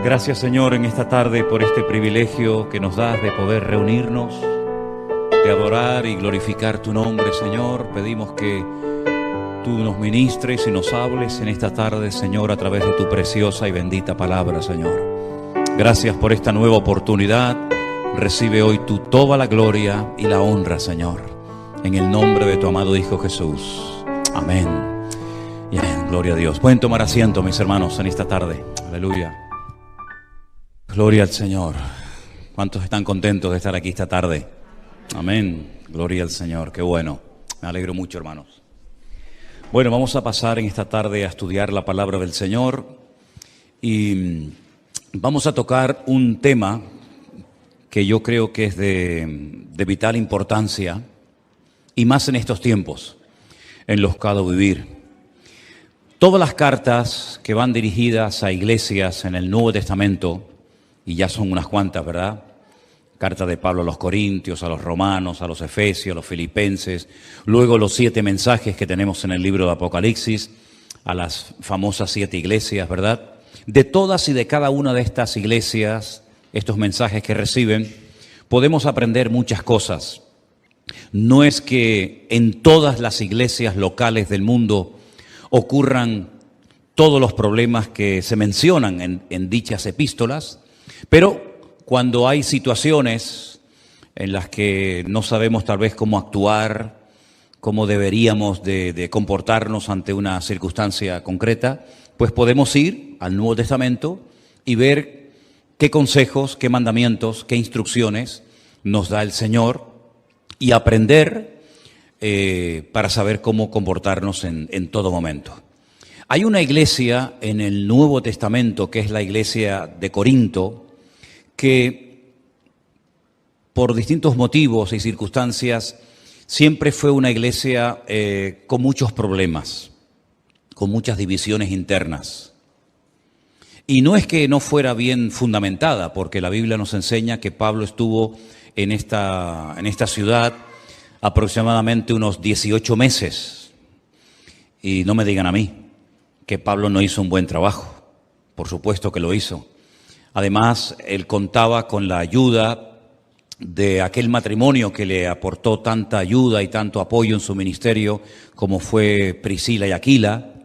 Gracias, Señor, en esta tarde por este privilegio que nos das de poder reunirnos, de adorar y glorificar tu nombre, Señor. Pedimos que tú nos ministres y nos hables en esta tarde, Señor, a través de tu preciosa y bendita palabra, Señor. Gracias por esta nueva oportunidad. Recibe hoy tú toda la gloria y la honra, Señor, en el nombre de tu amado Hijo Jesús. Amén. Y amén. Gloria a Dios. Pueden tomar asiento, mis hermanos, en esta tarde. Aleluya. Gloria al Señor. ¿Cuántos están contentos de estar aquí esta tarde? Amén. Gloria al Señor. Qué bueno. Me alegro mucho, hermanos. Bueno, vamos a pasar en esta tarde a estudiar la palabra del Señor y vamos a tocar un tema que yo creo que es de vital importancia y más en estos tiempos en los que ha de vivir. Todas las cartas que van dirigidas a iglesias en el Nuevo Testamento, y ya son unas cuantas, ¿verdad? Carta de Pablo a los Corintios, a los Romanos, a los Efesios, a los Filipenses, luego los 7 mensajes que tenemos en el libro de Apocalipsis, a las famosas 7 iglesias, ¿verdad? De todas y de cada una de estas iglesias, estos mensajes que reciben, podemos aprender muchas cosas. No es que en todas las iglesias locales del mundo ocurran todos los problemas que se mencionan en dichas epístolas, pero cuando hay situaciones en las que no sabemos tal vez cómo actuar, cómo deberíamos de comportarnos ante una circunstancia concreta, pues podemos ir al Nuevo Testamento y ver qué consejos, qué mandamientos, qué instrucciones nos da el Señor y aprender para saber cómo comportarnos en todo momento. Hay una iglesia en el Nuevo Testamento que es la iglesia de Corinto, que por distintos motivos y circunstancias siempre fue una iglesia con muchos problemas, con muchas divisiones internas. Y no es que no fuera bien fundamentada, porque la Biblia nos enseña que Pablo estuvo en esta ciudad aproximadamente unos 18 meses. Y no me digan a mí que Pablo no hizo un buen trabajo. Por supuesto que lo hizo. Además, él contaba con la ayuda de aquel matrimonio que le aportó tanta ayuda y tanto apoyo en su ministerio, como fue Priscila y Aquila.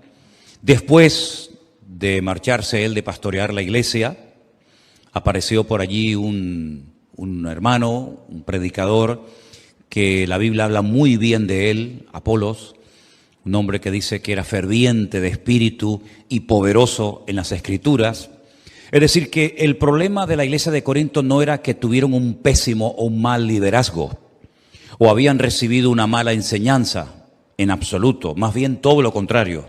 Después de marcharse él de pastorear la iglesia, apareció por allí un hermano, un predicador, que la Biblia habla muy bien de él, Apolos, un hombre que dice que era ferviente de espíritu y poderoso en las Escrituras. Es decir, que el problema de la iglesia de Corinto no era que tuvieron un pésimo o un mal liderazgo o habían recibido una mala enseñanza, en absoluto, más bien todo lo contrario.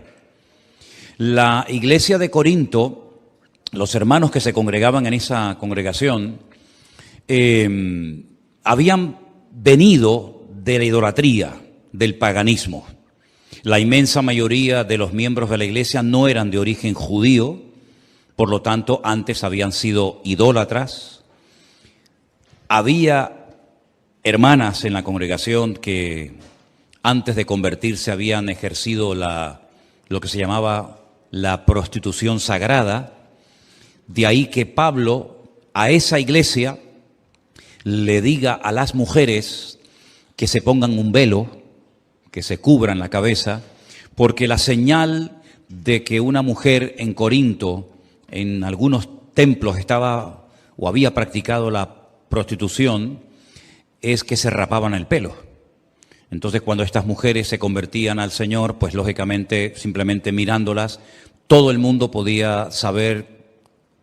La iglesia de Corinto, los hermanos que se congregaban en esa congregación, habían venido de la idolatría, del paganismo. La inmensa mayoría de los miembros de la iglesia no eran de origen judío. Por lo tanto, antes habían sido idólatras. Había hermanas en la congregación que antes de convertirse habían ejercido lo que se llamaba la prostitución sagrada. De ahí que Pablo a esa iglesia le diga a las mujeres que se pongan un velo, que se cubran la cabeza, porque la señal de que una mujer en Corinto en algunos templos estaba o había practicado la prostitución, es que se rapaban el pelo. Entonces, cuando estas mujeres se convertían al Señor, pues lógicamente, simplemente mirándolas, todo el mundo podía saber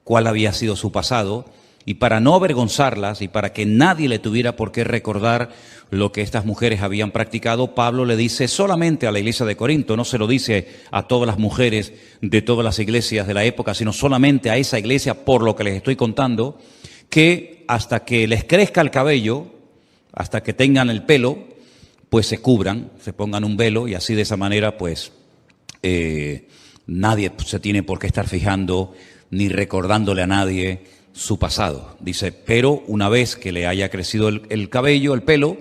cuál había sido su pasado, y para no avergonzarlas y para que nadie le tuviera por qué recordar lo que estas mujeres habían practicado, Pablo le dice solamente a la iglesia de Corinto, no se lo dice a todas las mujeres de todas las iglesias de la época, sino solamente a esa iglesia, por lo que les estoy contando, que hasta que les crezca el cabello, hasta que tengan el pelo, pues se cubran, se pongan un velo, y así de esa manera pues nadie se tiene por qué estar fijando ni recordándole a nadie su pasado. Dice, pero una vez que le haya crecido el cabello, el pelo,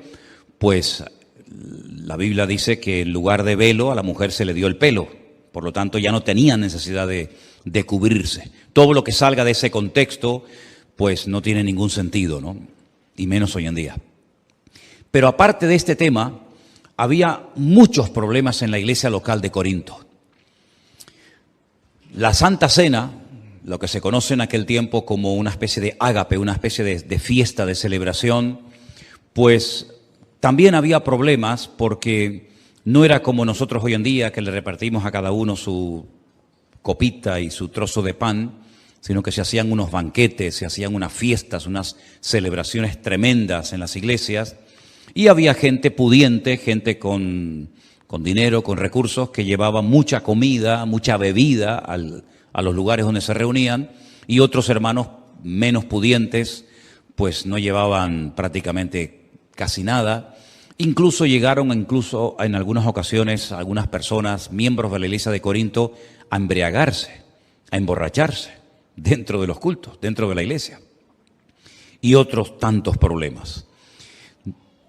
pues la Biblia dice que en lugar de velo a la mujer se le dio el pelo. Por lo tanto, ya no tenía necesidad de de cubrirse. Todo lo que salga de ese contexto, pues no tiene ningún sentido, ¿no? Y menos hoy en día. Pero aparte de este tema, había muchos problemas en la iglesia local de Corinto. La Santa Cena, lo que se conoce en aquel tiempo como una especie de ágape, una especie de fiesta, de celebración, pues también había problemas porque no era como nosotros hoy en día, que le repartimos a cada uno su copita y su trozo de pan, sino que se hacían unos banquetes, se hacían unas fiestas, unas celebraciones tremendas en las iglesias, y había gente pudiente, gente con dinero, con recursos, que llevaba mucha comida, mucha bebida a los lugares donde se reunían, y otros hermanos menos pudientes, pues no llevaban prácticamente casi nada. Incluso llegaron, en algunas ocasiones, algunas personas, miembros de la iglesia de Corinto, a embriagarse, a emborracharse dentro de los cultos, dentro de la iglesia. Y otros tantos problemas.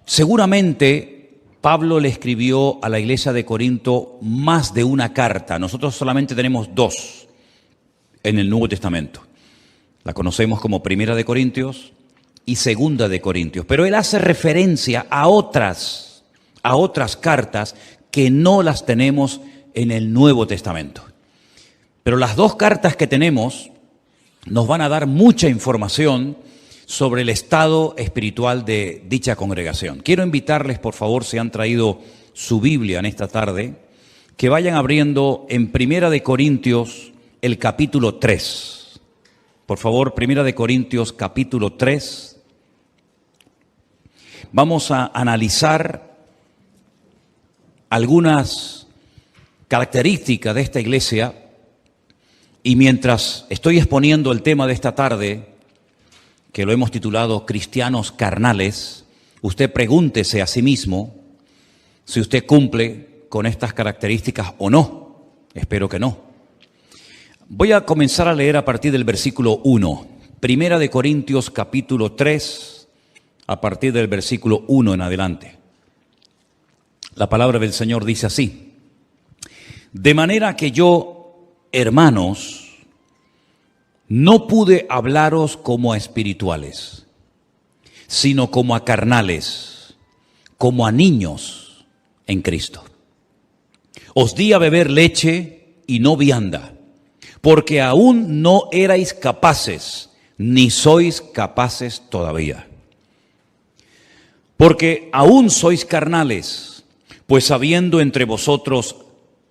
Seguramente Pablo le escribió a la iglesia de Corinto más de una carta. Nosotros solamente tenemos 2 en el Nuevo Testamento. La conocemos como Primera de Corintios y Segunda de Corintios. Pero él hace referencia a otras cartas que no las tenemos en el Nuevo Testamento. Pero las 2 cartas que tenemos nos van a dar mucha información sobre el estado espiritual de dicha congregación. Quiero invitarles, por favor, si han traído su Biblia en esta tarde, que vayan abriendo en Primera de Corintios el capítulo 3. Por favor, Primera de Corintios capítulo 3. Vamos a analizar algunas características de esta iglesia, y mientras estoy exponiendo el tema de esta tarde, que lo hemos titulado Cristianos Carnales, usted pregúntese a sí mismo si usted cumple con estas características o no. Espero que no. Voy a comenzar a leer a partir del versículo 1. Primera de Corintios capítulo 3, a partir del versículo 1 en adelante. La palabra del Señor dice así: de manera que yo, hermanos, no pude hablaros como a espirituales, sino como a carnales, como a niños en Cristo. Os di a beber leche y no vianda, porque aún no erais capaces, ni sois capaces todavía. Porque aún sois carnales, pues habiendo entre vosotros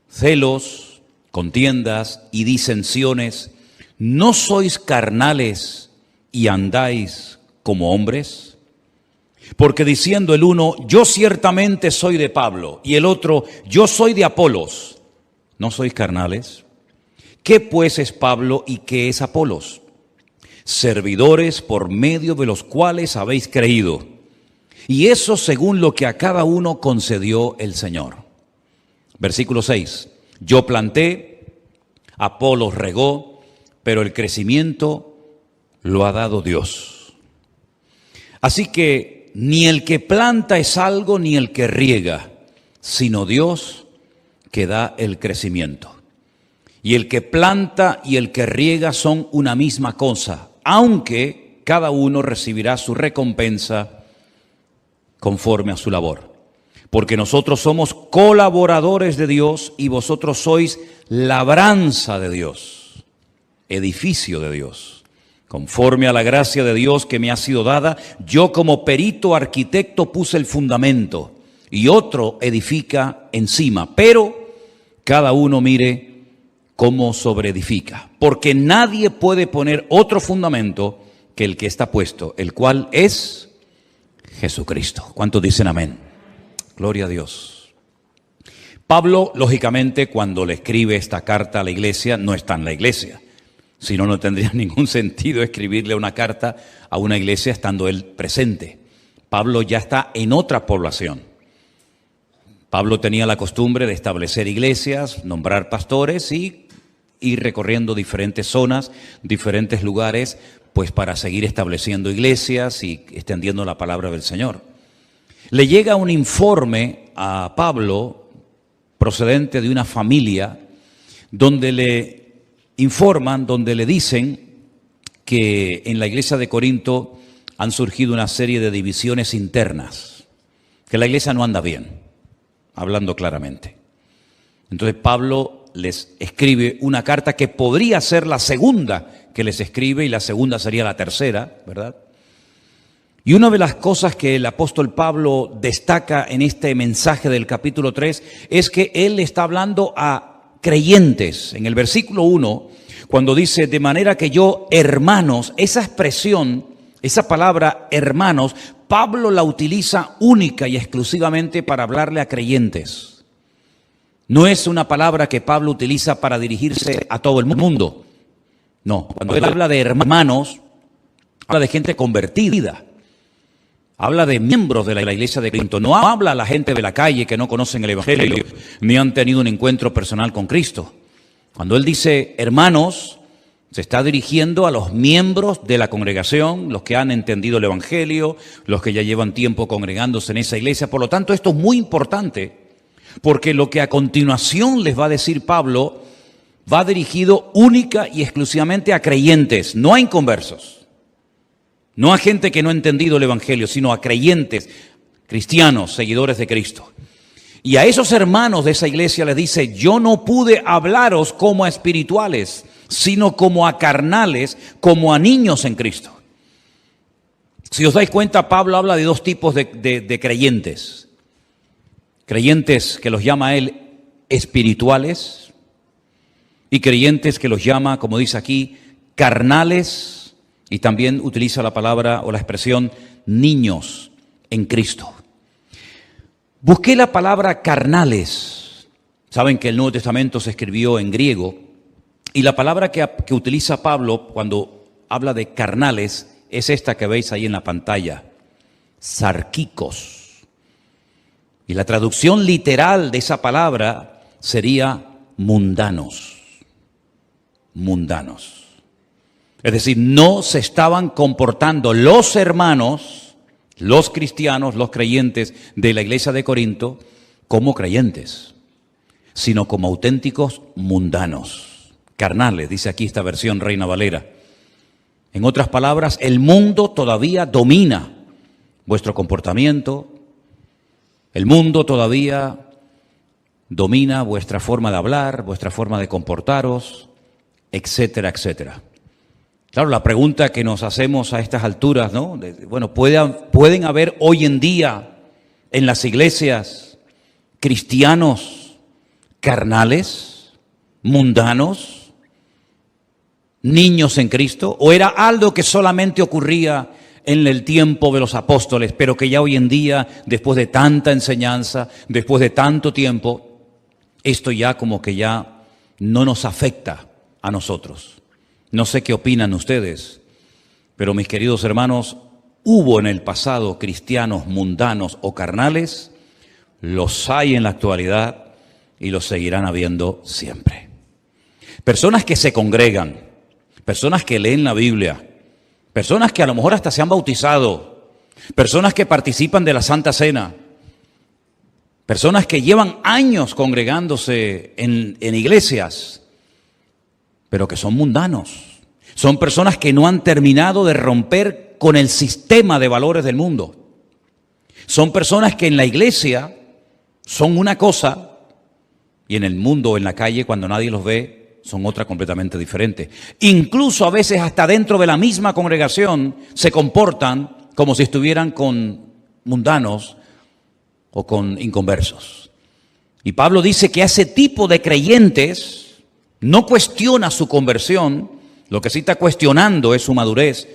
celos, contiendas y disensiones, ¿no sois carnales y andáis como hombres? Porque diciendo el uno, yo ciertamente soy de Pablo, y el otro, yo soy de Apolos, ¿no sois carnales? ¿Qué pues es Pablo y qué es Apolos? Servidores por medio de los cuales habéis creído, y eso según lo que a cada uno concedió el Señor. Versículo 6, yo planté, Apolos regó, pero el crecimiento lo ha dado Dios. Así que ni el que planta es algo, ni el que riega, sino Dios que da el crecimiento. Y el que planta y el que riega son una misma cosa, aunque cada uno recibirá su recompensa conforme a su labor. Porque nosotros somos colaboradores de Dios y vosotros sois labranza de Dios, edificio de Dios. Conforme a la gracia de Dios que me ha sido dada, yo como perito arquitecto puse el fundamento y otro edifica encima, pero cada uno mire cómo sobreedifica. Porque nadie puede poner otro fundamento que el que está puesto, el cual es Jesucristo. ¿Cuántos dicen amén? Gloria a Dios. Pablo, lógicamente, cuando le escribe esta carta a la iglesia, no está en la iglesia. Si no, no tendría ningún sentido escribirle una carta a una iglesia estando él presente. Pablo ya está en otra población. Pablo tenía la costumbre de establecer iglesias, nombrar pastores y ir recorriendo diferentes zonas, diferentes lugares, pues para seguir estableciendo iglesias y extendiendo la palabra del Señor. Le llega un informe a Pablo procedente de una familia donde le informan, donde le dicen que en la iglesia de Corinto han surgido una serie de divisiones internas, que la iglesia no anda bien, hablando claramente. Entonces Pablo les escribe una carta que podría ser la segunda que les escribe, y la segunda sería la tercera, ¿verdad? Y una de las cosas que el apóstol Pablo destaca en este mensaje del capítulo 3 es que él está hablando a creyentes. En el versículo 1, cuando dice, de manera que yo, hermanos, esa expresión, esa palabra hermanos, Pablo la utiliza única y exclusivamente para hablarle a creyentes. No es una palabra que Pablo utiliza para dirigirse a todo el mundo. No, cuando él habla de hermanos, habla de gente convertida. Habla de miembros de la iglesia de Corinto. No habla a la gente de la calle que no conocen el evangelio ni han tenido un encuentro personal con Cristo. Cuando él dice hermanos, se está dirigiendo a los miembros de la congregación, los que han entendido el evangelio, los que ya llevan tiempo congregándose en esa iglesia. Por lo tanto, esto es muy importante, porque lo que a continuación les va a decir Pablo va dirigido única y exclusivamente a creyentes, no a inconversos. No a gente que no ha entendido el evangelio, sino a creyentes, cristianos, seguidores de Cristo. Y a esos hermanos de esa iglesia les dice, yo no pude hablaros como a espirituales, sino como a carnales, como a niños en Cristo. Si os dais cuenta, Pablo habla de dos tipos de creyentes. Creyentes que los llama él espirituales y creyentes que los llama, como dice aquí, carnales. Y también utiliza la palabra o la expresión niños en Cristo. Busqué la palabra carnales. Saben que el Nuevo Testamento se escribió en griego. Y la palabra que utiliza Pablo cuando habla de carnales es esta que veis ahí en la pantalla. Sarquicos. Y la traducción literal de esa palabra sería mundanos. Mundanos. Es decir, no se estaban comportando los hermanos, los cristianos, los creyentes de la iglesia de Corinto como creyentes, sino como auténticos mundanos, carnales, dice aquí esta versión Reina Valera. En otras palabras, el mundo todavía domina vuestro comportamiento, el mundo todavía domina vuestra forma de hablar, vuestra forma de comportaros, etcétera, etcétera. Claro, la pregunta que nos hacemos a estas alturas, ¿no? Bueno, ¿pueden haber hoy en día en las iglesias cristianos carnales, mundanos, niños en Cristo? ¿O era algo que solamente ocurría en el tiempo de los apóstoles, pero que ya hoy en día, después de tanta enseñanza, después de tanto tiempo, esto ya como que ya no nos afecta a nosotros? No sé qué opinan ustedes, pero mis queridos hermanos, hubo en el pasado cristianos mundanos o carnales, los hay en la actualidad y los seguirán habiendo siempre. Personas que se congregan, personas que leen la Biblia, personas que a lo mejor hasta se han bautizado, personas que participan de la Santa Cena, personas que llevan años congregándose en iglesias, pero que son mundanos. Son personas que no han terminado de romper con el sistema de valores del mundo. Son personas que en la iglesia son una cosa y en el mundo o en la calle, cuando nadie los ve, son otra completamente diferente. Incluso a veces hasta dentro de la misma congregación se comportan como si estuvieran con mundanos o con inconversos. Y Pablo dice que a ese tipo de creyentes no cuestiona su conversión, lo que sí está cuestionando es su madurez,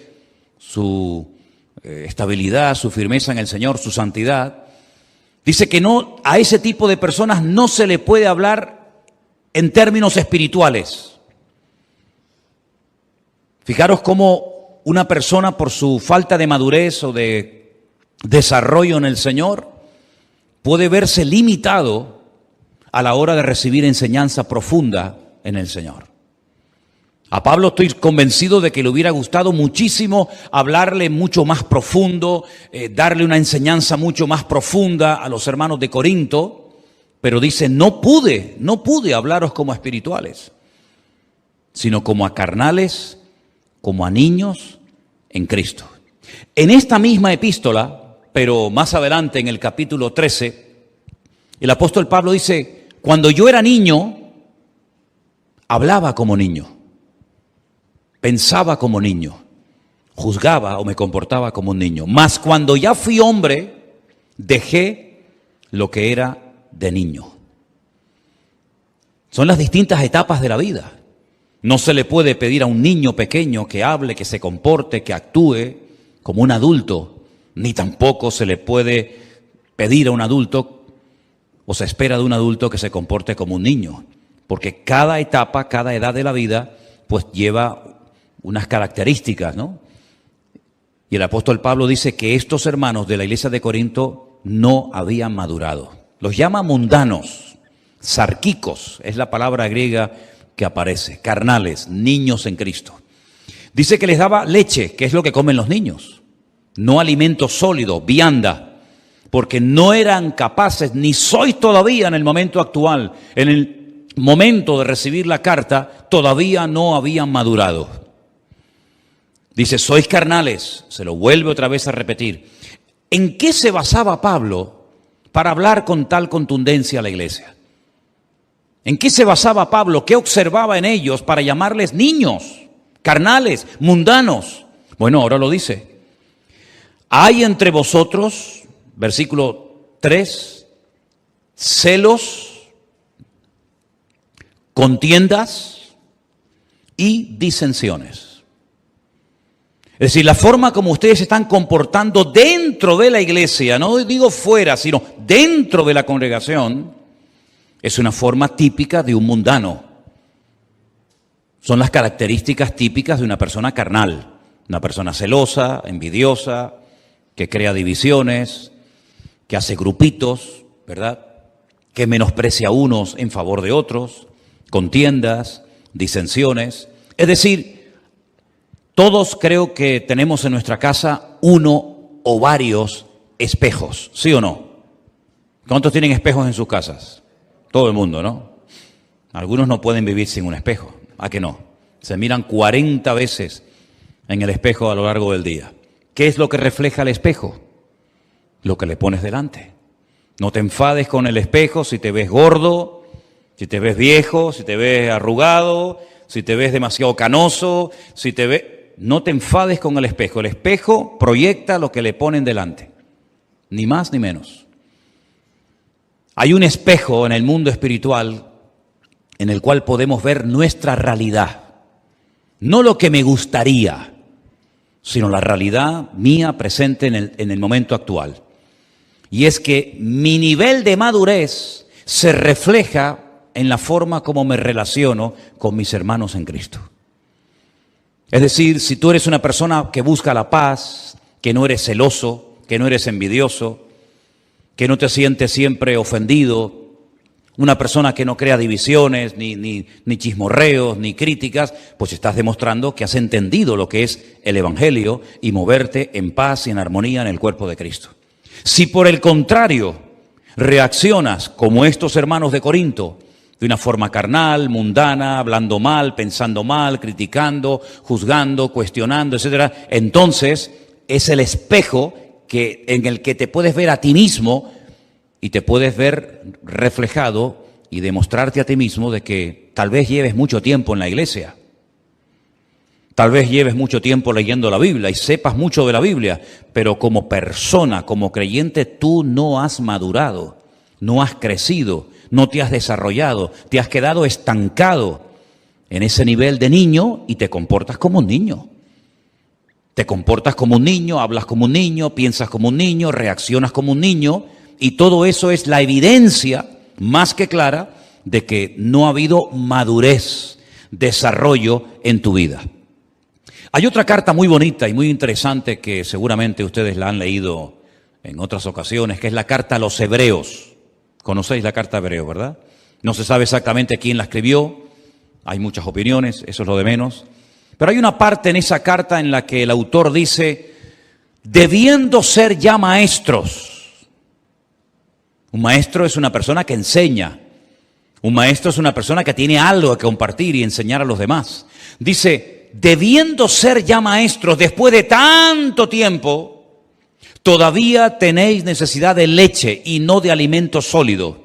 su estabilidad, su firmeza en el Señor, su santidad. Dice que no, a ese tipo de personas no se le puede hablar en términos espirituales. Fijaros cómo una persona por su falta de madurez o de desarrollo en el Señor puede verse limitado a la hora de recibir enseñanza profunda en el Señor. A Pablo estoy convencido de que le hubiera gustado muchísimo hablarle mucho más profundo, darle una enseñanza mucho más profunda a los hermanos de Corinto, pero dice, no pude hablaros como espirituales. sino como a carnales, como a niños en Cristo. En esta misma epístola, pero más adelante en el capítulo 13, el apóstol Pablo dice, cuando yo era niño, hablaba como niño, pensaba como niño, juzgaba o me comportaba como un niño. Mas cuando ya fui hombre, dejé lo que era de niño. Son las distintas etapas de la vida. No se le puede pedir a un niño pequeño que hable, que se comporte, que actúe como un adulto, ni tampoco se le puede pedir a un adulto o se espera de un adulto que se comporte como un niño, porque cada etapa, cada edad de la vida, pues lleva unas características, ¿no? Y el apóstol Pablo dice que estos hermanos de la iglesia de Corinto no habían madurado. Los llama mundanos, sarquicos, es la palabra griega que aparece, carnales, niños en Cristo. Dice que les daba leche, que es lo que comen los niños, no alimento sólido, vianda, porque no eran capaces, ni sois todavía en el momento actual, en el momento de recibir la carta, todavía no habían madurado. Dice, sois carnales, se lo vuelve otra vez a repetir. ¿En qué se basaba Pablo para hablar con tal contundencia a la iglesia? ¿En qué se basaba Pablo? ¿Qué observaba en ellos para llamarles niños, carnales, mundanos? Bueno, ahora lo dice. Hay entre vosotros, versículo 3, celos, contiendas y disensiones. Es decir, la forma como ustedes se están comportando dentro de la iglesia, no digo fuera, sino dentro de la congregación, es una forma típica de un mundano. Son las características típicas de una persona carnal, una persona celosa, envidiosa, que crea divisiones, que hace grupitos, ¿verdad? Que menosprecia a unos en favor de otros, contiendas, disensiones. Es decir, todos creo que tenemos en nuestra casa uno o varios espejos, ¿sí o no? ¿Cuántos tienen espejos en sus casas? Todo el mundo, ¿no? Algunos no pueden vivir sin un espejo. ¿A qué no? Se miran 40 veces en el espejo a lo largo del día. ¿Qué es lo que refleja el espejo? Lo que le pones delante. No te enfades con el espejo si te ves gordo, si te ves viejo, si te ves arrugado, si te ves demasiado canoso, si te ves... No te enfades con el espejo. El espejo proyecta lo que le ponen delante. Ni más ni menos. Hay un espejo en el mundo espiritual en el cual podemos ver nuestra realidad. No lo que me gustaría, sino la realidad mía presente en el momento actual. Y es que mi nivel de madurez se refleja en la forma como me relaciono con mis hermanos en Cristo. Es decir, si tú eres una persona que busca la paz, que no eres celoso, que no eres envidioso, que no te sientes siempre ofendido, una persona que no crea divisiones, ni chismorreos, ni críticas, pues estás demostrando que has entendido lo que es el Evangelio y moverte en paz y en armonía en el cuerpo de Cristo. Si por el contrario reaccionas como estos hermanos de Corinto, de una forma carnal, mundana, hablando mal, pensando mal, criticando, juzgando, cuestionando, etcétera, entonces es el espejo en el que te puedes ver a ti mismo y te puedes ver reflejado y demostrarte a ti mismo de que tal vez lleves mucho tiempo en la iglesia, tal vez lleves mucho tiempo leyendo la Biblia y sepas mucho de la Biblia, pero como persona, como creyente, tú no has madurado, no has crecido, no te has desarrollado, te has quedado estancado en ese nivel de niño y te comportas como un niño. Te comportas como un niño, hablas como un niño, piensas como un niño, reaccionas como un niño, y todo eso es la evidencia más que clara de que no ha habido madurez, desarrollo en tu vida. Hay otra carta muy bonita y muy interesante que seguramente ustedes la han leído en otras ocasiones, que es la carta a los Hebreos. Conocéis la carta a Hebreos, ¿verdad? No se sabe exactamente quién la escribió, hay muchas opiniones, eso es lo de menos. Pero hay una parte en esa carta en la que el autor dice, debiendo ser ya maestros. Un maestro es una persona que enseña. Un maestro es una persona que tiene algo que compartir y enseñar a los demás. Dice, debiendo ser ya maestros después de tanto tiempo, todavía tenéis necesidad de leche y no de alimento sólido,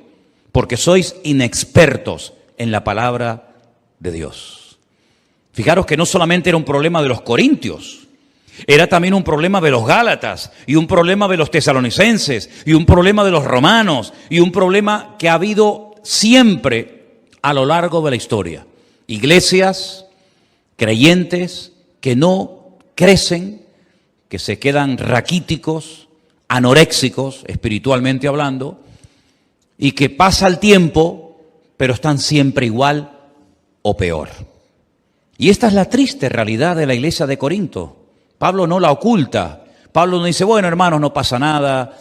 porque sois inexpertos en la palabra de Dios. Fijaros que no solamente era un problema de los corintios, era también un problema de los gálatas, y un problema de los tesalonicenses, y un problema de los romanos, y un problema que ha habido siempre a lo largo de la historia. Iglesias, creyentes que no crecen, que se quedan raquíticos, anoréxicos, espiritualmente hablando, y que pasa el tiempo, pero están siempre igual o peor. Y esta es la triste realidad de la iglesia de Corinto. Pablo no la oculta. Pablo no dice, bueno, hermanos, no pasa nada.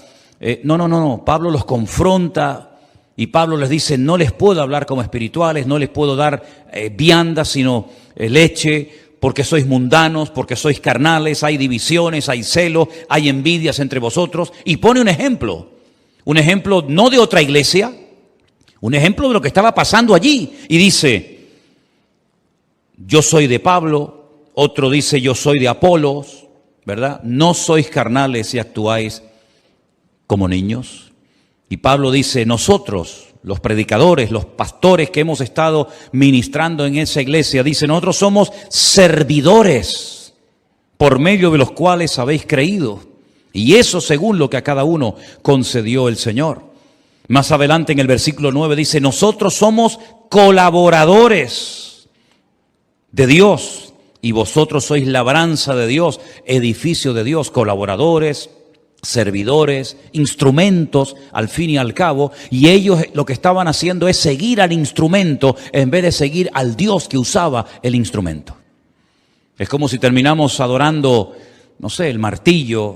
No. Pablo los confronta y Pablo les dice, no les puedo hablar como espirituales, no les puedo dar vianda, sino leche, porque sois mundanos, porque sois carnales, hay divisiones, hay celo, hay envidias entre vosotros. Y pone un ejemplo no de otra iglesia, un ejemplo de lo que estaba pasando allí. Y dice, yo soy de Pablo, otro dice yo soy de Apolos, ¿verdad? No sois carnales si actuáis como niños. Y Pablo dice, nosotros, los predicadores, los pastores que hemos estado ministrando en esa iglesia, dice, nosotros somos servidores por medio de los cuales habéis creído. Y eso según lo que a cada uno concedió el Señor. Más adelante en el versículo 9 dice, nosotros somos colaboradores de Dios. Y vosotros sois labranza de Dios, edificio de Dios, colaboradores, servidores, instrumentos, al fin y al cabo. Y ellos lo que estaban haciendo es seguir al instrumento en vez de seguir al Dios que usaba el instrumento. Es como si terminamos adorando, no sé, el martillo,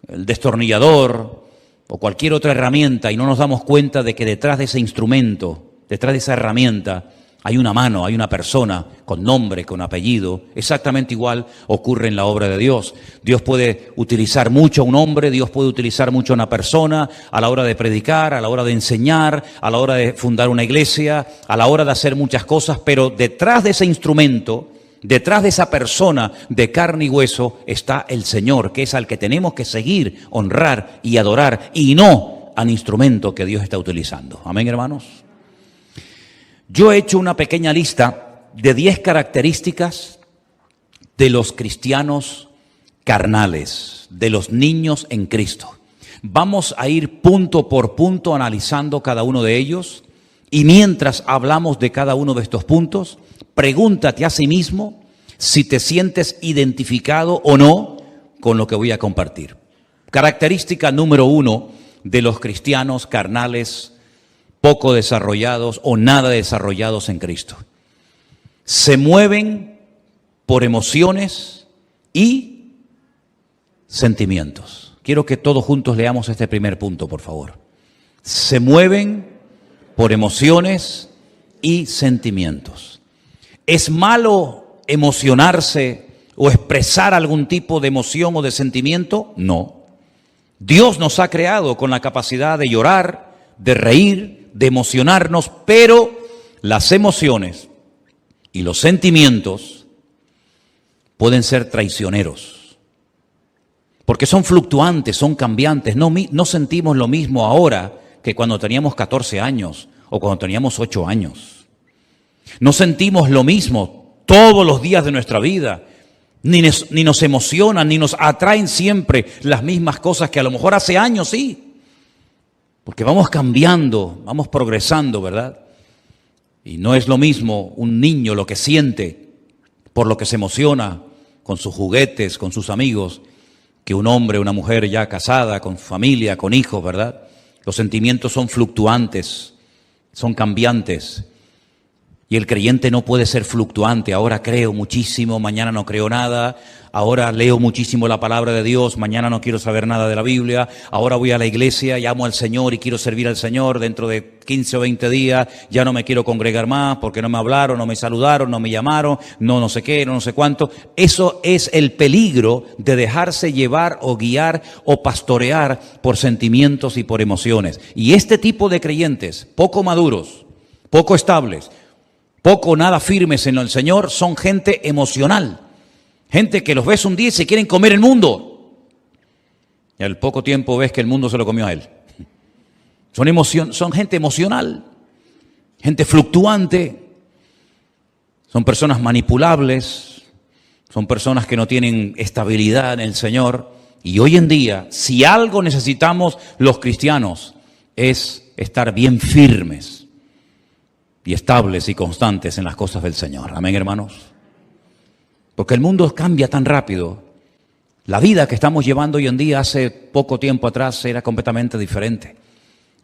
el destornillador o cualquier otra herramienta y no nos damos cuenta de que detrás de ese instrumento, detrás de esa herramienta, hay una mano, hay una persona con nombre, con apellido. Exactamente igual ocurre en la obra de Dios. Dios puede utilizar mucho a un hombre, Dios puede utilizar mucho a una persona a la hora de predicar, a la hora de enseñar, a la hora de fundar una iglesia, a la hora de hacer muchas cosas, pero detrás de ese instrumento, detrás de esa persona de carne y hueso está el Señor, que es al que tenemos que seguir, honrar y adorar, y no al instrumento que Dios está utilizando. Amén, hermanos. Yo he hecho una pequeña lista de 10 características de los cristianos carnales, de los niños en Cristo. Vamos a ir punto por punto analizando cada uno de ellos y mientras hablamos de cada uno de estos puntos, pregúntate a sí mismo si te sientes identificado o no con lo que voy a compartir. Característica número 1 de los cristianos carnales poco desarrollados o nada desarrollados en Cristo. Se mueven por emociones y sentimientos. Quiero que todos juntos leamos este primer punto, por favor. Se mueven por emociones y sentimientos. ¿Es malo emocionarse o expresar algún tipo de emoción o de sentimiento? No. Dios nos ha creado con la capacidad de llorar, de reír, de emocionarnos, pero las emociones y los sentimientos pueden ser traicioneros, porque son fluctuantes, son cambiantes. No sentimos lo mismo ahora que cuando teníamos 14 años o cuando teníamos 8 años. No sentimos lo mismo todos los días de nuestra vida, ni nos emocionan, ni nos atraen siempre las mismas cosas que a lo mejor hace años sí. Porque vamos cambiando, vamos progresando, ¿verdad? Y no es lo mismo un niño lo que siente, por lo que se emociona con sus juguetes, con sus amigos, que un hombre, una mujer ya casada, con familia, con hijos, ¿verdad? Los sentimientos son fluctuantes, son cambiantes. Y el creyente no puede ser fluctuante. Ahora creo muchísimo, mañana no creo nada. Ahora leo muchísimo la palabra de Dios, mañana no quiero saber nada de la Biblia. Ahora voy a la iglesia, llamo al Señor y quiero servir al Señor. Dentro de 15 o 20 días ya no me quiero congregar más porque no me hablaron, no me saludaron, no me llamaron, no sé qué, no sé cuánto. Eso es el peligro de dejarse llevar o guiar o pastorear por sentimientos y por emociones. Y este tipo de creyentes poco maduros, poco estables, poco o nada firmes en el Señor, son gente emocional. Gente que los ves un día y se quieren comer el mundo. Y al poco tiempo ves que el mundo se lo comió a él. Son gente emocional, gente fluctuante, son personas manipulables, son personas que no tienen estabilidad en el Señor. Y hoy en día, si algo necesitamos los cristianos, es estar bien firmes y estables y constantes en las cosas del Señor. Amén, hermanos. Porque el mundo cambia tan rápido. La vida que estamos llevando hoy en día, hace poco tiempo atrás, era completamente diferente.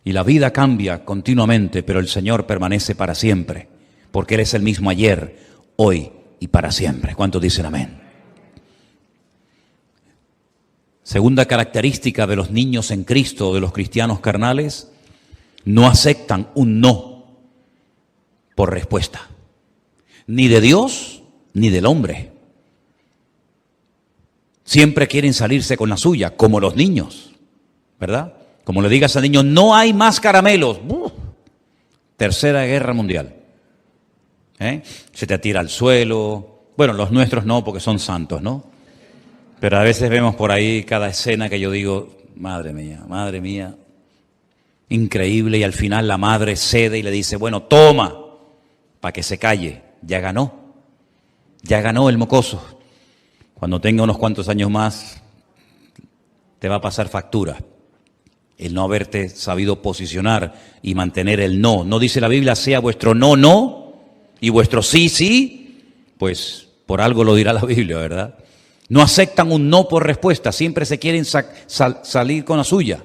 Y la vida cambia continuamente, pero el Señor permanece para siempre, porque Él es el mismo ayer, hoy y para siempre. ¿Cuántos dicen amén? Segunda característica de los niños en Cristo, de los cristianos carnales, no aceptan un no por respuesta, ni de Dios ni del hombre. Siempre quieren salirse con la suya, como los niños, ¿verdad? Como le digas al niño, no hay más caramelos. Tercera Guerra Mundial. Se te tira al suelo. Bueno, los nuestros no, porque son santos, ¿no? Pero a veces vemos por ahí cada escena que yo digo, madre mía, increíble. Y al final la madre cede y le dice, bueno, toma, para que se calle. Ya ganó el mocoso. Cuando tenga unos cuantos años más, te va a pasar factura el no haberte sabido posicionar y mantener el no. No dice la Biblia, sea vuestro no, no, y vuestro sí, sí, pues por algo lo dirá la Biblia, ¿verdad? No aceptan un no por respuesta, siempre se quieren salir con la suya.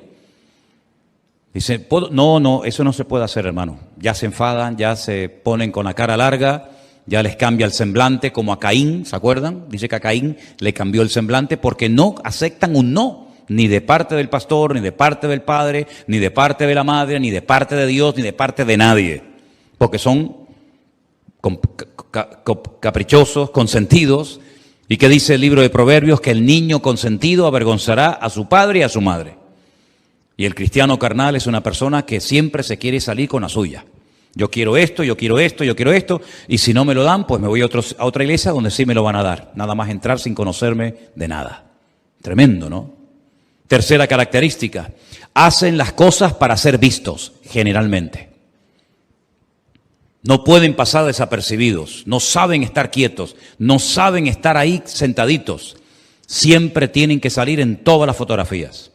Dicen, no, eso no se puede hacer, hermano. Ya se enfadan, ya se ponen con la cara larga, ya les cambia el semblante, como a Caín, ¿se acuerdan? Dice que a Caín le cambió el semblante porque no aceptan un no. Ni de parte del pastor, ni de parte del padre, ni de parte de la madre, ni de parte de Dios, ni de parte de nadie. Porque son caprichosos, consentidos. ¿Y qué dice el libro de Proverbios? Que el niño consentido avergonzará a su padre y a su madre. Y el cristiano carnal es una persona que siempre se quiere salir con la suya. Yo quiero esto, yo quiero esto, yo quiero esto. Y si no me lo dan, pues me voy a otra iglesia donde sí me lo van a dar. Nada más entrar sin conocerme de nada. Tremendo, ¿no? Tercera característica, hacen las cosas para ser vistos, generalmente. No pueden pasar desapercibidos, no saben estar quietos, no saben estar ahí sentaditos. Siempre tienen que salir en todas las fotografías.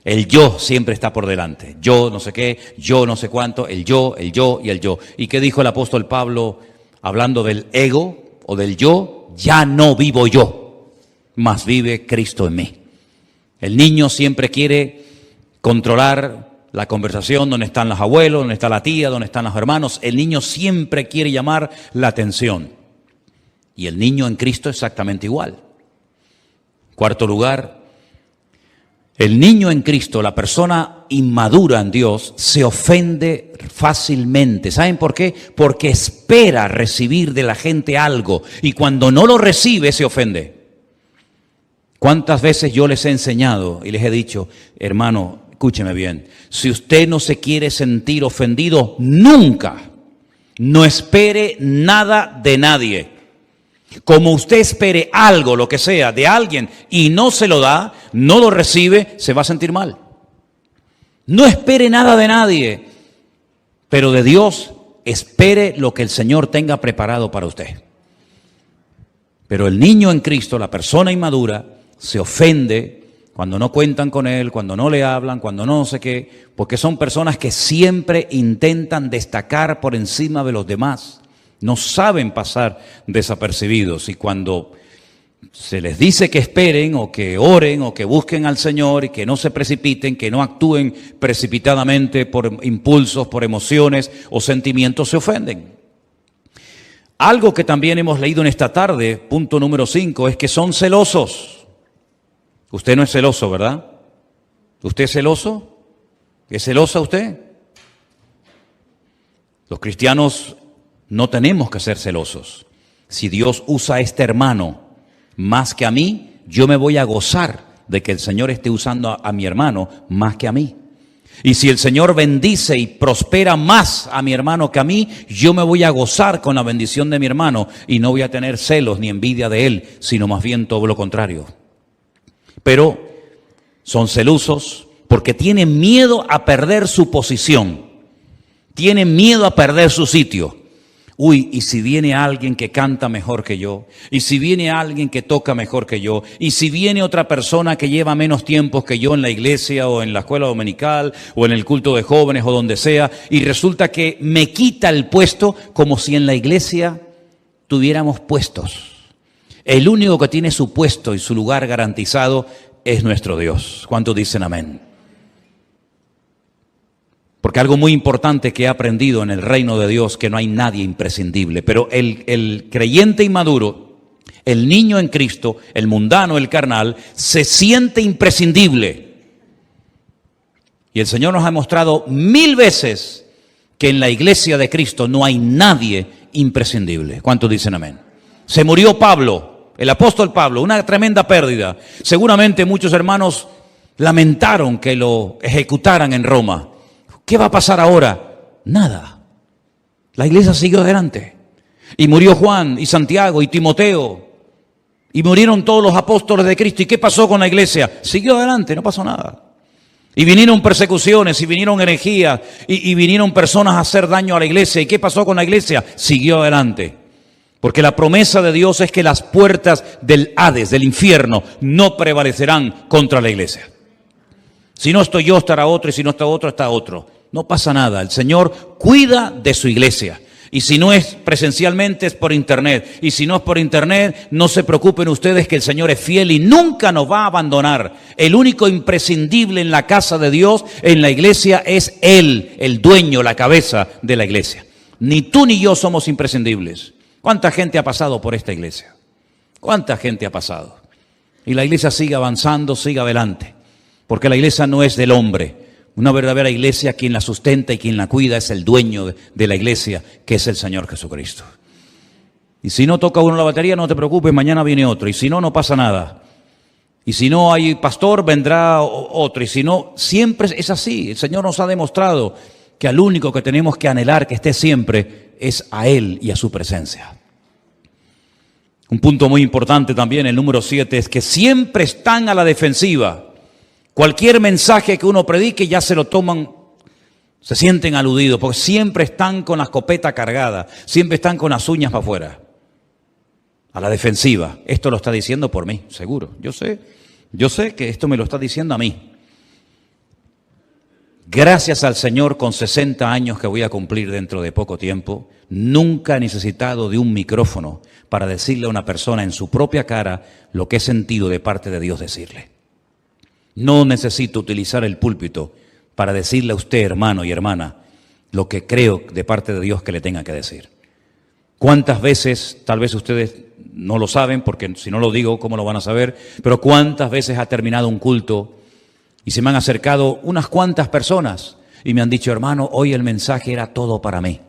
El yo siempre está por delante. Yo no sé qué, yo no sé cuánto, el yo y el yo. ¿Y qué dijo el apóstol Pablo hablando del ego o del yo? Ya no vivo yo, mas vive Cristo en mí. El niño siempre quiere controlar la conversación, donde están los abuelos, donde está la tía, donde están los hermanos. El niño siempre quiere llamar la atención. Y el niño en Cristo exactamente igual. Cuarto lugar, el niño en Cristo, la persona inmadura en Dios, se ofende fácilmente. ¿Saben por qué? Porque espera recibir de la gente algo y cuando no lo recibe se ofende. ¿Cuántas veces yo les he enseñado y les he dicho, hermano, escúcheme bien, si usted no se quiere sentir ofendido, nunca, no espere nada de nadie. Como usted espere algo, lo que sea, de alguien y no se lo da, no lo recibe, se va a sentir mal. No espere nada de nadie, pero de Dios espere lo que el Señor tenga preparado para usted. Pero el niño en Cristo, la persona inmadura, se ofende cuando no cuentan con él, cuando no le hablan, cuando no sé qué, porque son personas que siempre intentan destacar por encima de los demás. No saben pasar desapercibidos y cuando se les dice que esperen o que oren o que busquen al Señor y que no se precipiten, que no actúen precipitadamente por impulsos, por emociones o sentimientos, se ofenden. Algo que también hemos leído en esta tarde, punto número 5, es que son celosos. Usted no es celoso, ¿verdad? ¿Usted es celoso? ¿Es celosa usted? Los cristianos no tenemos que ser celosos. Si Dios usa a este hermano más que a mí, yo me voy a gozar de que el Señor esté usando a mi hermano más que a mí. Y si el Señor bendice y prospera más a mi hermano que a mí, yo me voy a gozar con la bendición de mi hermano y no voy a tener celos ni envidia de él, sino más bien todo lo contrario. Pero son celosos porque tienen miedo a perder su posición, tienen miedo a perder su sitio. Uy, y si viene alguien que canta mejor que yo, y si viene alguien que toca mejor que yo, y si viene otra persona que lleva menos tiempo que yo en la iglesia o en la escuela dominical o en el culto de jóvenes o donde sea, y resulta que me quita el puesto, como si en la iglesia tuviéramos puestos. El único que tiene su puesto y su lugar garantizado es nuestro Dios. ¿Cuántos dicen amén? Porque algo muy importante que he aprendido en el reino de Dios, que no hay nadie imprescindible, pero el creyente inmaduro, el niño en Cristo, el mundano, el carnal, se siente imprescindible. Y el Señor nos ha mostrado 1000 veces que en la iglesia de Cristo no hay nadie imprescindible. ¿Cuántos dicen amén? Se murió Pablo, el apóstol Pablo, una tremenda pérdida. Seguramente muchos hermanos lamentaron que lo ejecutaran en Roma. ¿Qué va a pasar ahora? Nada. La iglesia siguió adelante. Y murió Juan y Santiago y Timoteo. Y murieron todos los apóstoles de Cristo. ¿Y qué pasó con la iglesia? Siguió adelante, no pasó nada. Y vinieron persecuciones, y vinieron herejías, y vinieron personas a hacer daño a la iglesia. ¿Y qué pasó con la iglesia? Siguió adelante. Porque la promesa de Dios es que las puertas del Hades, del infierno, no prevalecerán contra la iglesia. Si no estoy yo, estará otro, y si no está otro, está otro. No pasa nada, el Señor cuida de su iglesia. Y si no es presencialmente, es por internet. Y si no es por internet, no se preocupen ustedes que el Señor es fiel y nunca nos va a abandonar. El único imprescindible en la casa de Dios, en la iglesia, es Él, el dueño, la cabeza de la iglesia. Ni tú ni yo somos imprescindibles. ¿Cuánta gente ha pasado por esta iglesia? ¿Cuánta gente ha pasado? Y la iglesia sigue avanzando, sigue adelante. Porque la iglesia no es del hombre. Una verdadera iglesia, quien la sustenta y quien la cuida es el dueño de la iglesia, que es el Señor Jesucristo. Y si no toca uno la batería, no te preocupes, mañana viene otro. Y si no, no pasa nada. Y si no hay pastor, vendrá otro. Y si no, siempre es así. El Señor nos ha demostrado que al único que tenemos que anhelar que esté siempre es a Él y a su presencia. Un punto muy importante también, el número 7, es que siempre están a la defensiva. Cualquier mensaje que uno predique ya se lo toman, se sienten aludidos, porque siempre están con la escopeta cargada, siempre están con las uñas para afuera, a la defensiva. Esto lo está diciendo por mí, seguro. Yo sé que esto me lo está diciendo a mí. Gracias al Señor, con 60 años que voy a cumplir dentro de poco tiempo, nunca he necesitado de un micrófono para decirle a una persona en su propia cara lo que he sentido de parte de Dios decirle. No necesito utilizar el púlpito para decirle a usted, hermano y hermana, lo que creo de parte de Dios que le tenga que decir. ¿Cuántas veces, tal vez ustedes no lo saben, porque si no lo digo, ¿cómo lo van a saber? Pero ¿cuántas veces ha terminado un culto y se me han acercado unas cuantas personas y me han dicho, hermano, hoy el mensaje era todo para mí?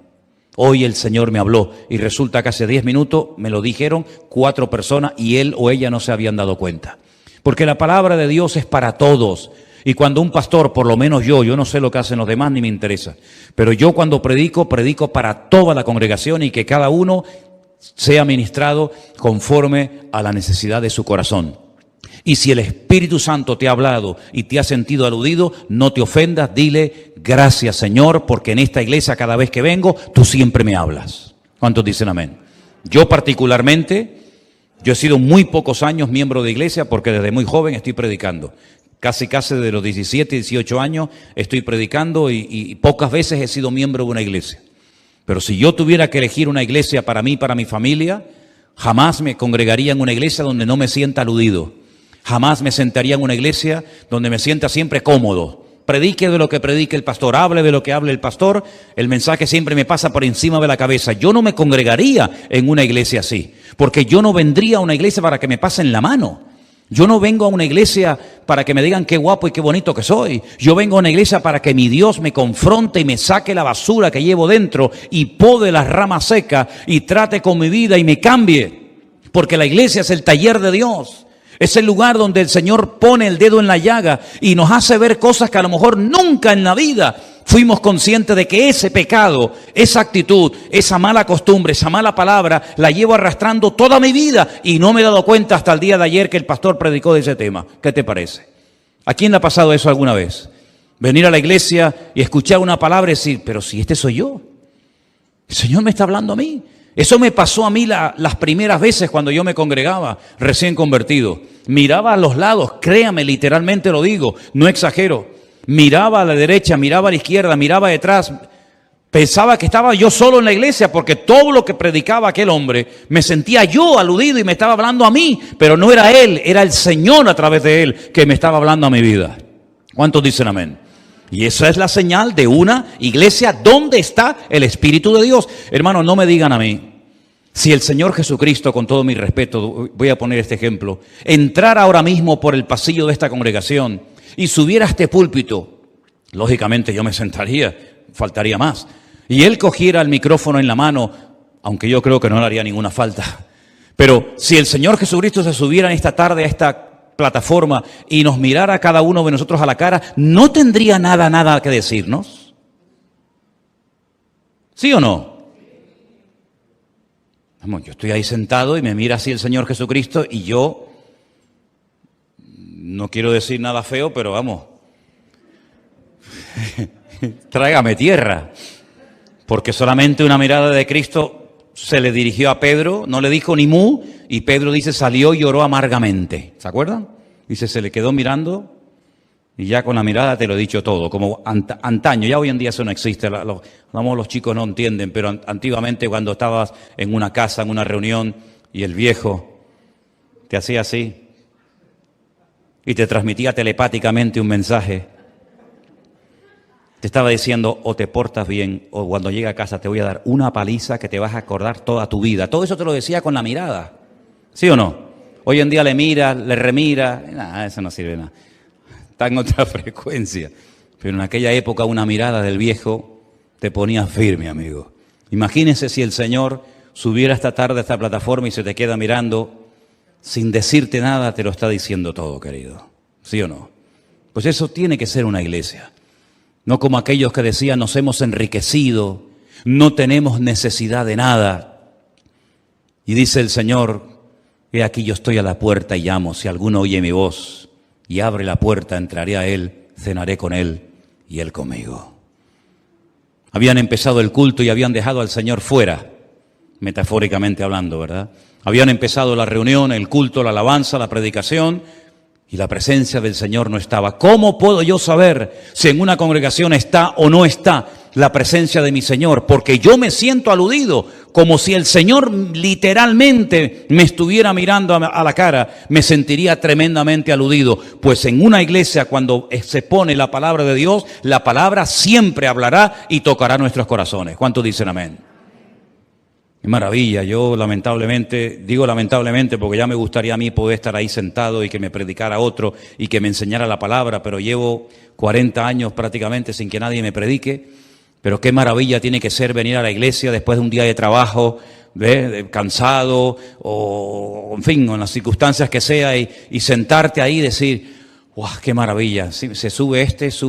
Hoy el Señor me habló y resulta que hace 10 minutos me lo dijeron 4 personas y él o ella no se habían dado cuenta. Porque la palabra de Dios es para todos. Y cuando un pastor, por lo menos yo no sé lo que hacen los demás ni me interesa, pero yo cuando predico para toda la congregación y que cada uno sea ministrado conforme a la necesidad de su corazón. Y si el Espíritu Santo te ha hablado y te ha sentido aludido, no te ofendas, dile gracias Señor, porque en esta iglesia cada vez que vengo, tú siempre me hablas. ¿Cuántos dicen amén? Yo particularmente, yo he sido muy pocos años miembro de iglesia porque desde muy joven estoy predicando. Casi de los 17, 18 años estoy predicando y pocas veces he sido miembro de una iglesia. Pero si yo tuviera que elegir una iglesia para mí, para mi familia, jamás me congregaría en una iglesia donde no me sienta aludido. Jamás me sentaría en una iglesia donde me sienta siempre cómodo. Predique de lo que predique el pastor, hable de lo que hable el pastor, el mensaje siempre me pasa por encima de la cabeza. Yo no me congregaría en una iglesia así, porque yo no vendría a una iglesia para que me pasen la mano. Yo no vengo a una iglesia para que me digan qué guapo y qué bonito que soy. Yo vengo a una iglesia para que mi Dios me confronte y me saque la basura que llevo dentro y pode las ramas secas y trate con mi vida y me cambie. Porque la iglesia es el taller de Dios. Es el lugar donde el Señor pone el dedo en la llaga y nos hace ver cosas que a lo mejor nunca en la vida fuimos conscientes de que ese pecado, esa actitud, esa mala costumbre, esa mala palabra, la llevo arrastrando toda mi vida y no me he dado cuenta hasta el día de ayer que el pastor predicó de ese tema. ¿Qué te parece? ¿A quién le ha pasado eso alguna vez? Venir a la iglesia y escuchar una palabra y decir, pero si este soy yo, el Señor me está hablando a mí. Eso me pasó a mí las primeras veces cuando yo me congregaba, recién convertido. Miraba a los lados, créame, literalmente lo digo, no exagero. Miraba a la derecha, miraba a la izquierda, miraba detrás. Pensaba que estaba yo solo en la iglesia porque todo lo que predicaba aquel hombre, me sentía yo aludido y me estaba hablando a mí. Pero no era él, era el Señor a través de él que me estaba hablando a mi vida. ¿Cuántos dicen amén? Y esa es la señal de una iglesia donde está el Espíritu de Dios. Hermanos, no me digan a mí. Si el Señor Jesucristo, con todo mi respeto, voy a poner este ejemplo, entrara ahora mismo por el pasillo de esta congregación y subiera a este púlpito, lógicamente yo me sentaría, faltaría más. Y Él cogiera el micrófono en la mano, aunque yo creo que no le haría ninguna falta. Pero si el Señor Jesucristo se subiera en esta tarde a esta plataforma y nos mirara a cada uno de nosotros a la cara, ¿no tendría nada que decirnos? ¿Sí o no? Vamos, yo estoy ahí sentado y me mira así el Señor Jesucristo y yo, no quiero decir nada feo, pero vamos, tráigame tierra, porque solamente una mirada de Cristo se le dirigió a Pedro, no le dijo ni mu, y Pedro dice salió y lloró amargamente, ¿se acuerdan? Dice, se le quedó mirando y ya con la mirada te lo he dicho todo, como antaño, ya hoy en día eso no existe, los chicos no entienden, pero antiguamente cuando estabas en una casa, en una reunión, y el viejo te hacía así y te transmitía telepáticamente un mensaje, te estaba diciendo o te portas bien o cuando llegue a casa te voy a dar una paliza que te vas a acordar toda tu vida. Todo eso te lo decía con la mirada, ¿sí o no? Hoy en día le mira, le remira, nada, eso no sirve nada. Está en otra frecuencia. Pero en aquella época una mirada del viejo te ponía firme, amigo. Imagínese si el Señor subiera esta tarde a esta plataforma y se te queda mirando sin decirte nada, te lo está diciendo todo, querido. ¿Sí o no? Pues eso tiene que ser una iglesia. No como aquellos que decían nos hemos enriquecido, no tenemos necesidad de nada. Y dice el Señor, he aquí yo estoy a la puerta y llamo, si alguno oye mi voz y abre la puerta, entraré a él, cenaré con él y él conmigo. Habían empezado el culto y habían dejado al Señor fuera, metafóricamente hablando, ¿verdad? Habían empezado la reunión, el culto, la alabanza, la predicación y la presencia del Señor no estaba. ¿Cómo puedo yo saber si en una congregación está o no está la presencia de mi Señor? Porque yo me siento aludido, como si el Señor literalmente me estuviera mirando a la cara, me sentiría tremendamente aludido. Pues en una iglesia cuando se pone la palabra de Dios, la palabra siempre hablará y tocará nuestros corazones. ¿Cuántos dicen amén? Qué maravilla, yo lamentablemente, digo lamentablemente porque ya me gustaría a mí poder estar ahí sentado y que me predicara otro y que me enseñara la palabra, pero llevo 40 años prácticamente sin que nadie me predique. Pero qué maravilla tiene que ser venir a la iglesia después de un día de trabajo, cansado o en fin, en las circunstancias que sea y sentarte ahí y decir, ¡wow, qué maravilla! Sí, se sube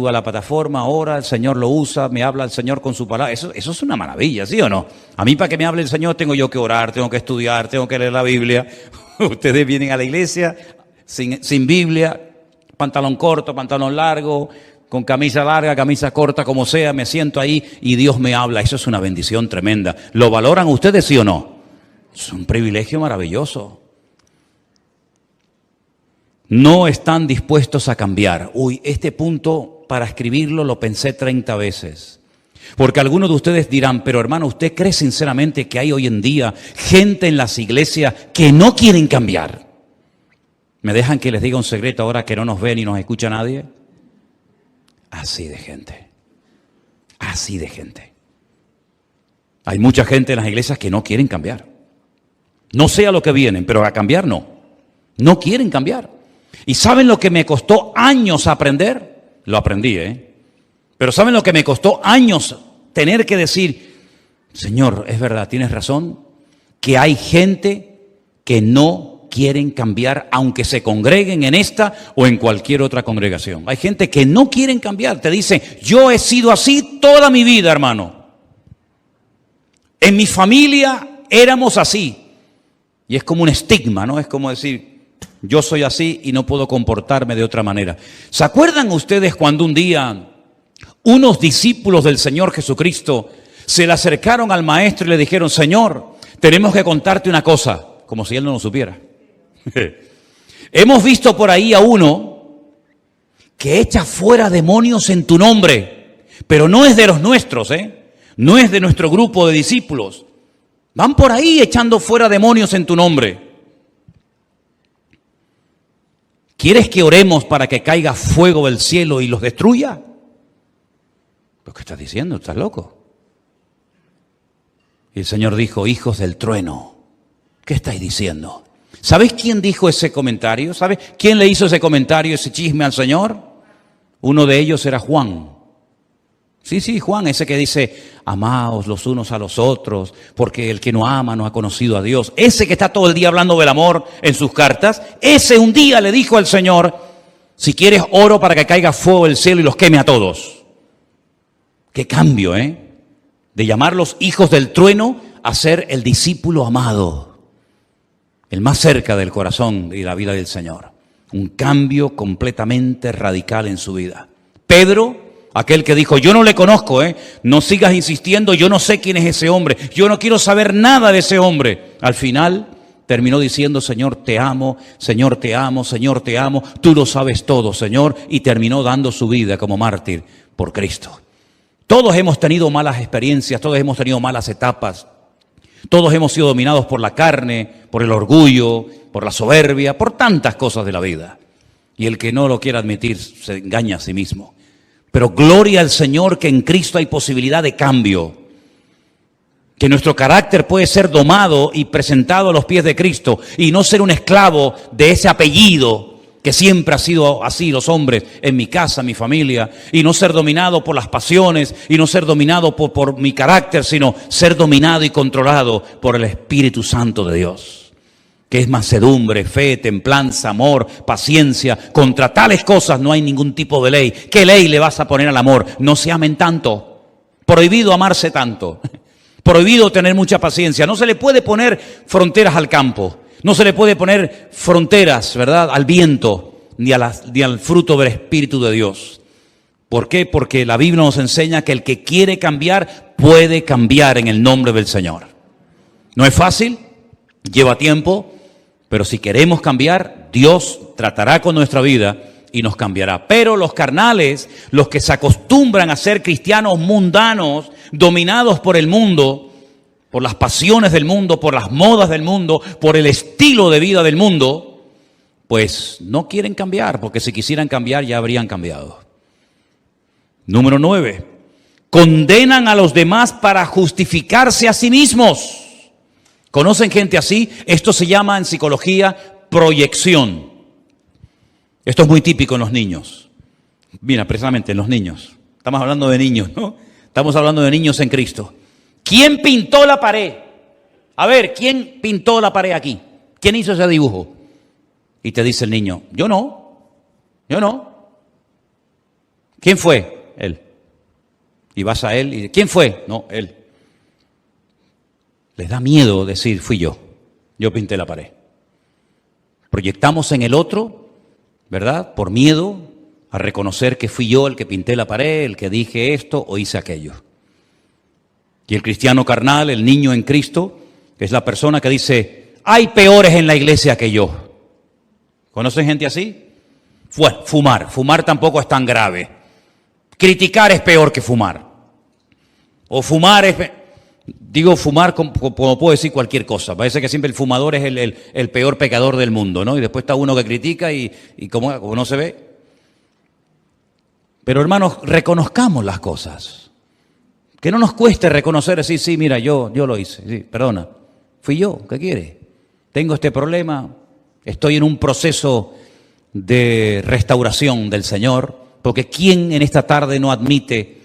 a la plataforma, ora, el Señor lo usa, me habla el Señor con su palabra. Eso es una maravilla, ¿sí o no? A mí para que me hable el Señor tengo yo que orar, tengo que estudiar, tengo que leer la Biblia. Ustedes vienen a la iglesia sin Biblia, pantalón corto, pantalón largo, con camisa larga, camisa corta, como sea, me siento ahí y Dios me habla. Eso es una bendición tremenda. ¿Lo valoran ustedes, sí o no? Es un privilegio maravilloso. No están dispuestos a cambiar. Uy, este punto para escribirlo lo pensé 30 veces. Porque algunos de ustedes dirán, pero hermano, ¿usted cree sinceramente que hay hoy en día gente en las iglesias que no quieren cambiar? ¿Me dejan que les diga un secreto ahora que no nos ve ni nos escucha nadie? Así de gente. Así de gente. Hay mucha gente en las iglesias que no quieren cambiar. No sé a lo que vienen, pero a cambiar no. No quieren cambiar. ¿Y saben lo que me costó años aprender? Lo aprendí, Pero ¿saben lo que me costó años tener que decir? Señor, es verdad, tienes razón, que hay gente que no quieren cambiar, aunque se congreguen en esta o en cualquier otra congregación. Hay gente que no quieren cambiar, te dicen, yo he sido así toda mi vida, hermano. En mi familia éramos así. Y es como un estigma, ¿no? Es como decir, yo soy así y no puedo comportarme de otra manera. ¿Se acuerdan ustedes cuando un día unos discípulos del Señor Jesucristo se le acercaron al maestro y le dijeron, Señor, tenemos que contarte una cosa, como si él no lo supiera? Hemos visto por ahí a uno que echa fuera demonios en tu nombre, pero no es de los nuestros, no es de nuestro grupo de discípulos. Van por ahí echando fuera demonios en tu nombre. ¿Quieres que oremos para que caiga fuego del cielo y los destruya? ¿Pero qué estás diciendo? ¿Estás loco? Y el Señor dijo, hijos del trueno, ¿qué estáis diciendo? ¿Sabéis quién dijo ese comentario? ¿Sabes quién le hizo ese comentario, ese chisme al Señor? Uno de ellos era Juan. Sí, Juan, ese que dice, amaos los unos a los otros, porque el que no ama no ha conocido a Dios. Ese que está todo el día hablando del amor en sus cartas, ese un día le dijo al Señor, si quieres oro para que caiga fuego del cielo y los queme a todos. Qué cambio, de llamarlos hijos del trueno a ser el discípulo amado, el más cerca del corazón y la vida del Señor. Un cambio completamente radical en su vida. Pedro, aquel que dijo, yo no le conozco, no sigas insistiendo, yo no sé quién es ese hombre, yo no quiero saber nada de ese hombre. Al final terminó diciendo, Señor, te amo, Señor, te amo, Señor, te amo, tú lo sabes todo, Señor, y terminó dando su vida como mártir por Cristo. Todos hemos tenido malas experiencias, todos hemos tenido malas etapas. Todos hemos sido dominados por la carne, por el orgullo, por la soberbia, por tantas cosas de la vida. Y el que no lo quiera admitir se engaña a sí mismo. Pero gloria al Señor que en Cristo hay posibilidad de cambio. Que nuestro carácter puede ser domado y presentado a los pies de Cristo y no ser un esclavo de ese apellido que siempre ha sido así los hombres en mi casa, en mi familia, y no ser dominado por las pasiones y no ser dominado por mi carácter, sino ser dominado y controlado por el Espíritu Santo de Dios, que es mansedumbre, fe, templanza, amor, paciencia. Contra tales cosas no hay ningún tipo de ley. ¿Qué ley le vas a poner al amor? No se amen tanto. Prohibido amarse tanto. Prohibido tener mucha paciencia. No se le puede poner fronteras al campo. No se le puede poner fronteras, ¿verdad?, al viento, ni al fruto del Espíritu de Dios. ¿Por qué? Porque la Biblia nos enseña que el que quiere cambiar, puede cambiar en el nombre del Señor. No es fácil, lleva tiempo, pero si queremos cambiar, Dios tratará con nuestra vida y nos cambiará. Pero los carnales, los que se acostumbran a ser cristianos mundanos, dominados por el mundo, por las pasiones del mundo, por las modas del mundo, por el estilo de vida del mundo, pues no quieren cambiar, porque si quisieran cambiar ya habrían cambiado. Número 9, condenan a los demás para justificarse a sí mismos. ¿Conocen gente así? Esto se llama en psicología proyección. Esto es muy típico en los niños. Mira, precisamente en los niños. Estamos hablando de niños, ¿no? Estamos hablando de niños en Cristo. ¿Quién pintó la pared? A ver, ¿quién pintó la pared aquí? ¿Quién hizo ese dibujo? Y te dice el niño, yo no. ¿Quién fue? Él. Y vas a él y ¿quién fue? No, él. Les da miedo decir, fui yo pinté la pared. Proyectamos en el otro, ¿verdad? Por miedo a reconocer que fui yo el que pinté la pared, el que dije esto o hice aquello. Y el cristiano carnal, el niño en Cristo, es la persona que dice, hay peores en la iglesia que yo. ¿Conocen gente así? Fumar tampoco es tan grave. Criticar es peor que fumar. O fumar es... Digo fumar como puedo decir cualquier cosa. Parece que siempre el fumador es el peor pecador del mundo, ¿no? Y después está uno que critica y como no se ve. Pero hermanos, reconozcamos las cosas. Que no nos cueste reconocer, decir, sí, mira, yo lo hice, sí, perdona, fui yo, ¿qué quiere? Tengo este problema, estoy en un proceso de restauración del Señor, porque ¿quién en esta tarde no admite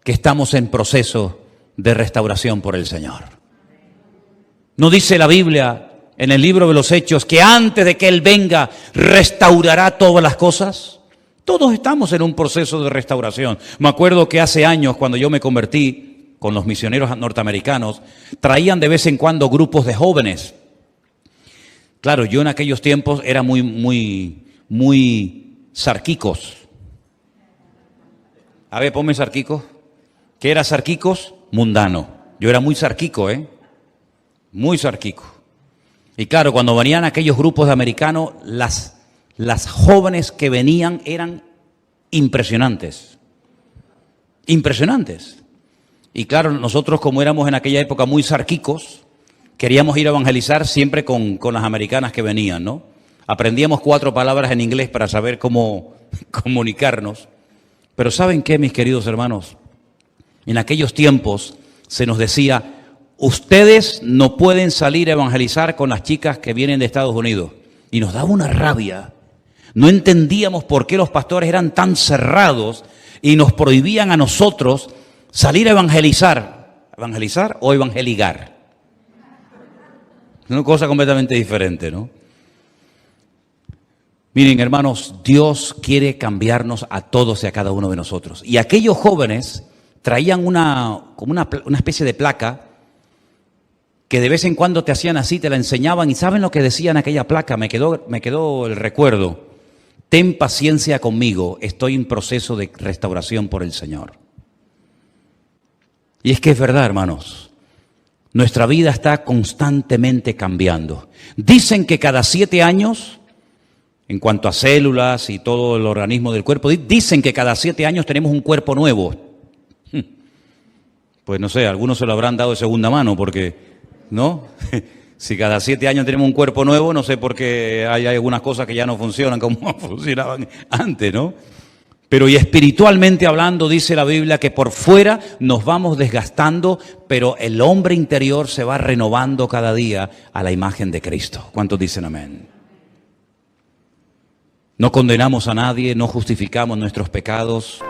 que estamos en proceso de restauración por el Señor? ¿No dice la Biblia en el libro de los Hechos que antes de que Él venga restaurará todas las cosas? Todos estamos en un proceso de restauración. Me acuerdo que hace años, cuando yo me convertí con los misioneros norteamericanos, traían de vez en cuando grupos de jóvenes. Claro, yo en aquellos tiempos era muy sarquicos. A ver, ponme sarquicos. ¿Qué era sarquicos? Mundano. Yo era muy sarquico, muy sarquico. Y claro, cuando venían aquellos grupos de americanos, las jóvenes que venían eran impresionantes. Impresionantes. Y claro, nosotros como éramos en aquella época muy sarquicos, queríamos ir a evangelizar siempre con las americanas que venían, ¿no? Aprendíamos 4 palabras en inglés para saber cómo comunicarnos. Pero ¿saben qué, mis queridos hermanos? En aquellos tiempos se nos decía, ustedes no pueden salir a evangelizar con las chicas que vienen de Estados Unidos. Y nos daba una rabia. No entendíamos por qué los pastores eran tan cerrados y nos prohibían a nosotros salir a evangelizar. ¿Evangelizar o evangeligar? Es una cosa completamente diferente, ¿no? Miren, hermanos, Dios quiere cambiarnos a todos y a cada uno de nosotros. Y aquellos jóvenes traían como una especie de placa que de vez en cuando te hacían así, te la enseñaban. ¿Y saben lo que decía en aquella placa? Me quedó el recuerdo. Ten paciencia conmigo, estoy en proceso de restauración por el Señor. Y es que es verdad, hermanos. Nuestra vida está constantemente cambiando. Dicen que cada 7 años, en cuanto a células y todo el organismo del cuerpo, dicen que cada 7 años tenemos un cuerpo nuevo. Pues no sé, algunos se lo habrán dado de segunda mano, porque, ¿no? Si cada 7 años tenemos un cuerpo nuevo, no sé por qué hay algunas cosas que ya no funcionan como funcionaban antes, ¿no? Pero y espiritualmente hablando, dice la Biblia que por fuera nos vamos desgastando, pero el hombre interior se va renovando cada día a la imagen de Cristo. ¿Cuántos dicen amén? No condenamos a nadie, no justificamos nuestros pecados.